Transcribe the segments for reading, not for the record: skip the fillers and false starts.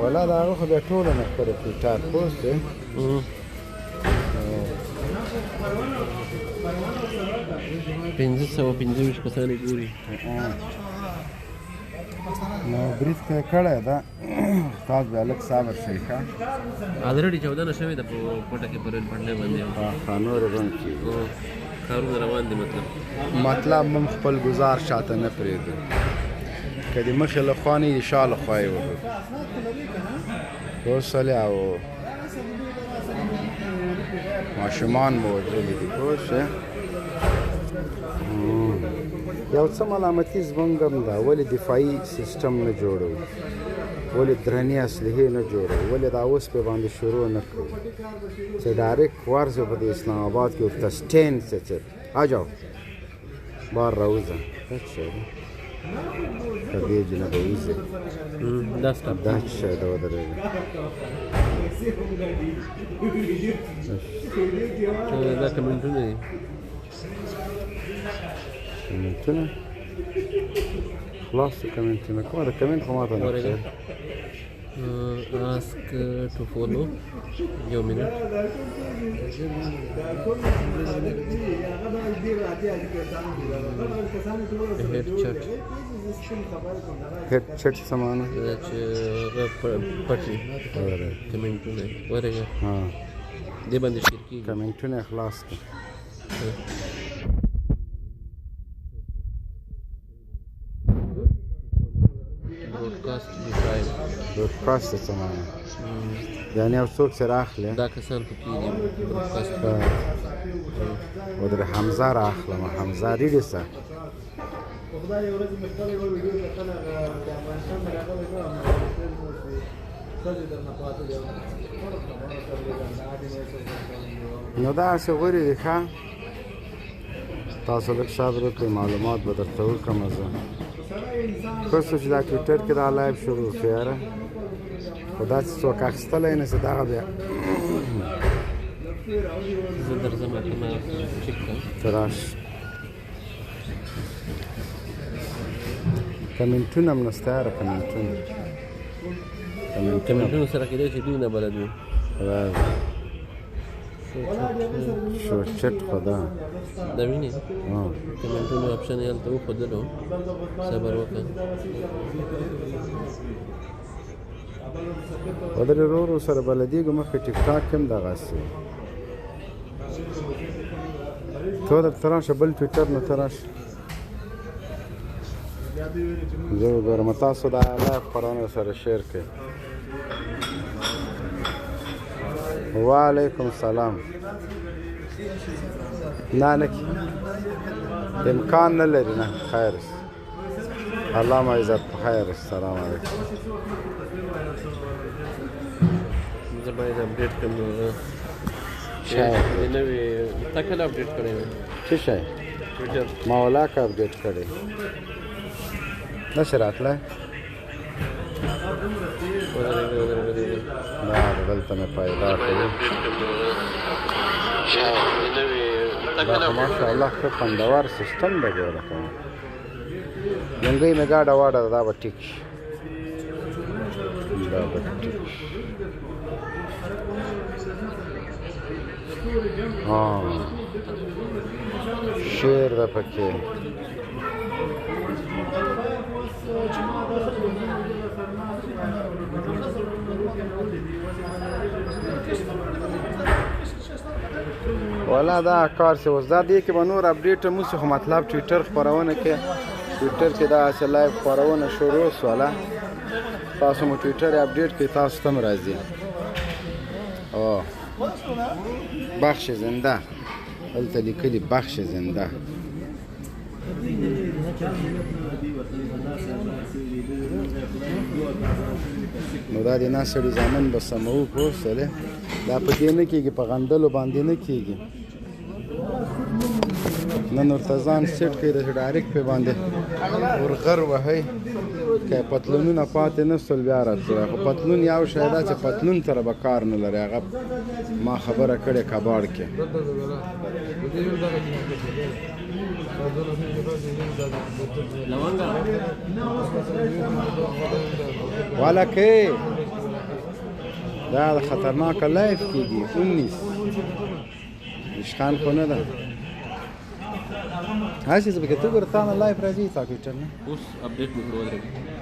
ولا دا هغه خو بیا ټوله نه کړې ټویټر پوسټ دی 525 کسان یې ګوري. نو برید کې کړی ده تاسو بیا لږ صبر شئ ښه. الریډي 14 شوې ده په کوټه کې په ریل پټلۍ باندې نورې بند کړي کارونه روان دي. مطلب موږ خپل ګزار شاته نه پرېږدو، که د مخې له خوا نه وي د شا له خوا یې وهو پوه شولې او ماشومان مو وژلي دي پوه شوې. یو څه ملامتي زموږ هم ده، ولې دفاعي سیسټم نه جوړوو، ولې درنې اسلحې نه جوړوو، ولې دا اوس پې باندې شروع نه کړو چې ډایرکټ ورځو په د اسلام آباد کې ورته سټینډ چې اجاو بار راوځه په دې جنه به وځي دا چې شی ده ودرېږه دا کمنټونه دي کمنټونه خلاص کمنټونه کومه ده کمنټ خو ماته نه ښکاري. ask to follow یو منټ هیډ چټ څه معنی چې پټي کمنټونه ورګه دې باندې شیر کیږي کمنټونه خلاص کړه. برودکاسټ څه معنی یعنې یو څوک چې راخلي دا کسان پکې دي برودکاسټ ودرې حمزه راخلم حمزه ریډي څه نو داسې غورې دي ښه تاسو لږ صبر وکړئ معلومات به درته وکړم زه ښه څه چې دا ټویټر کې دا لایف شروع کړې یاره خو دا چې څوک اخیستلی نه شي دغه بیا زه درځم چک ته راشه کمنټونه هم نسته یاره کمنټونو سره کېدای شي دوی نه بلد وي شورچټ خو ده دا وینې کمنټونو اپشن یې هلته وښودلو صبر وکړه ودرې ورو ورو سره بلدېږو مخکې ټیک ټاک کې هم دغسې ته درته راشه بل ټویټر نه ته راشه زه وګورم تاسو دا لایف خپرونه سره شیر کړئ. وعلیکم السلام نه امکان نه لري نه خیر الله مو عزت په خیر السلام علیکم زه باید اپډیټ کړم نوې تا کله اپډیټ کړی څه شی ټویټر ما ولاکه اپډیټ کړی نشي راتلی نه دلته مې پیدا کړي دا خو ماشاءالله ښه خوندور سیسټم دی ګوره کوم جنګۍ مې ګاډه واډه دا به ټیک شي دا به ټیک شي شعر ده پکې والا دا کار څه اوس دا دې کې به نور اپډیټ هم وشي خو مطلب ټویټر خپرونه کې ټویټر کې داسې لایف خپرونه شروع شوله تاسو مو ټویټر اپډیټ کې تاسو ته هم راځي او بخش زنده هلته لیکلي بخش زنده نو دا د ناسړي زامن به سموو پوه شولې دا په دې نه کېږي په غندلو باندې نه کېږي نن ورته ځان سیټ کړي د ډایرکټ پې باندې ورغر وهئ که پتلونونه پاتې نه شول بیا راتللی خو پتلون یو شی ده چې پتلون سره به کار نه لري هغه ما خبره کړې کباړ کې والا کې دا خطرناک لایف کېږي 19 اشخان خو نه ده هسې زه به که ته ګوره تا نه لایف راځي تا ټویټر نه اوس اپډیټ مې کړو ودرېږه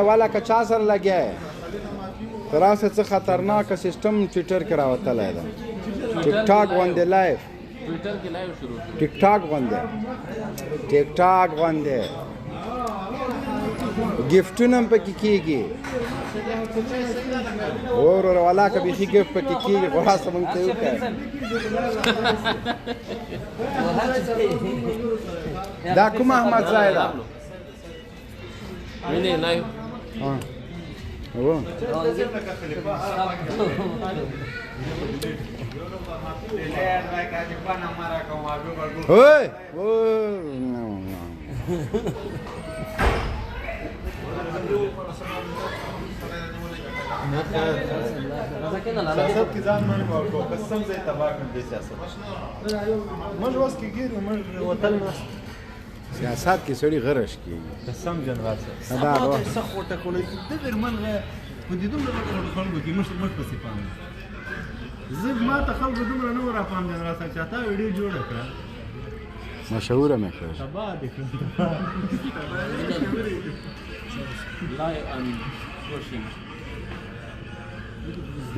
والا که چا سره لګیا یې تر اوسه څه خطرناکه سیسټم ټویټر کې راوتلی ده ټیک ټاک غوندې لایف ټویټر کې لایو شروع ټیک ټاک غوندې ټیک ټاک غوندې ګفټونه هم پکې کېږي وروره والا که بیخي ګفټ پکې کېږي خو راسه موږ ته یې وکړه دا کوم احمد ځای ده وینې لایو هو اوه سیاست کې ځان باندې ورکو قسم زه تباہ کړم د سیاست موږ اوس کې ګیرو موږ وطن سیاست کې سړي غرش کېږي قسم جنرال صاحب دا دا څه خوټه کولای د دې منغه په دې دومره خلکو کې مش پسې پام زه ما ته خلکو دومره نه را پام جنرال صاحب چې تا ویډیو جوړ کړه مشهوره مې کړه تباہ دې کړم لای ان روشن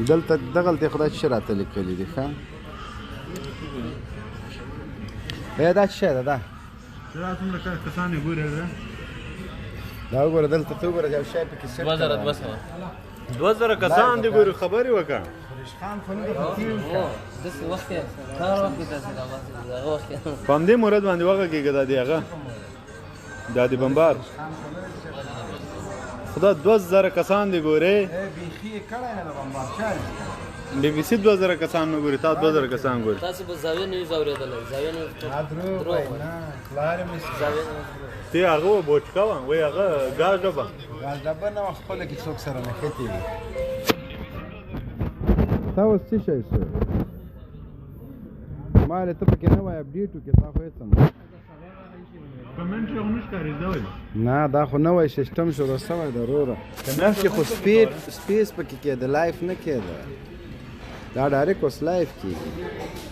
دلته دغلته خدای چې راته لیکلي دي ښه دا څه ده دا دا څومره کسان یې ګوري دا وګوره دلته ته وګوره یو شی پکې سیټ 2000 کسان دې ګوري خبرې وکړه پام دې مراد باندې وګه کېږي دا دی هغه دا دی بمبار خدا 2000 کسان دی ګوري بیخي کړه نه بمبار چل بي بي سي 2000 کسان نو ګوري تا 2000 کسان ګوري تاسو په زاویه نه زاویدل زاویه نه درو نه کلار مې زاویه ته هغه بوچکا وای هغه ګاز ډبه غال ډبه نه خپل کې څوک سره نه کېتی تاسو څه شي سو ماره ته پکې نه وای اپډیټ کې تاسو یې سم کمنټ یې ونش کاری دی نه دا خو نوې سیستم شروع شوی ضروره کنه چې خو سپیس پکې کېده لایف نه کېده دا ډایرکټ اوس لایف کېږي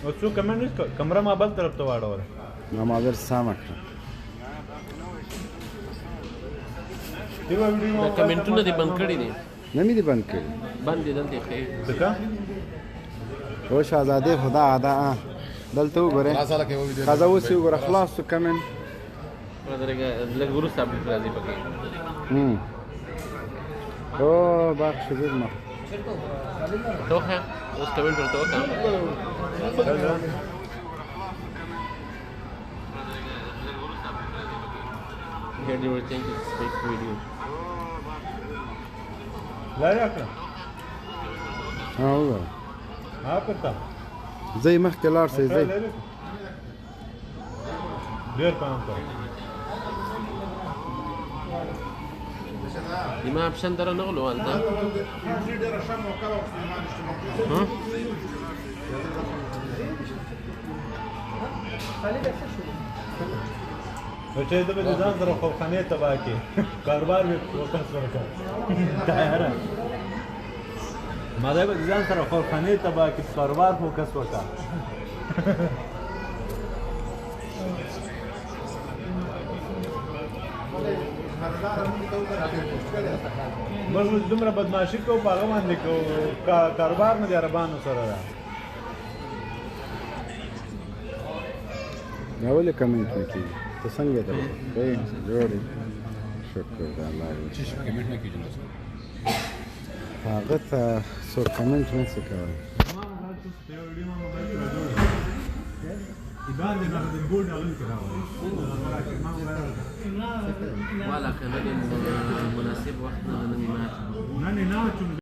او څو کمنټ کمره ما بل طرف ته واړول نو ما ور سم کړ دیو ویډیو کمنټونه دې بند کړی دي نه مې دي بند کړی بند دي دلته ښه څه او شهزاده خدا ادا دلته وګوره خزا اوس وګوره خلاص تو کمنټ ودرېږه لږ وروسته اپډیټ راځي پکې او باغ شبیر ما توخه اوس کمنټ ورته وکړه Here they were thinking it's fake video. لا یاکه ها وګوره ها پتا زي مخکې لاړ سي زي ډیر پام کوه دما اپشن در نه غلو انت چې د به ځان سره خوبخانه تبا کې کاروبار به وکړ ورکړ تیار ما دا به ځان سره خوبخانه تبا کې کاروبار فوکس وکړ موږ دومره بدمعشي کوو په هغه باندې کوو کاروبار نه د عربانو سره ده دا ولې کمنټ نه کېږي ته څنګه ده ښه جوړې شکر د الله چې کمنټ نه کېږي هغه ته څو کمنټ نه څه کوي باندې نه د ګول ډالر کراوه والا کنه مناسب وخت نه نه نه نه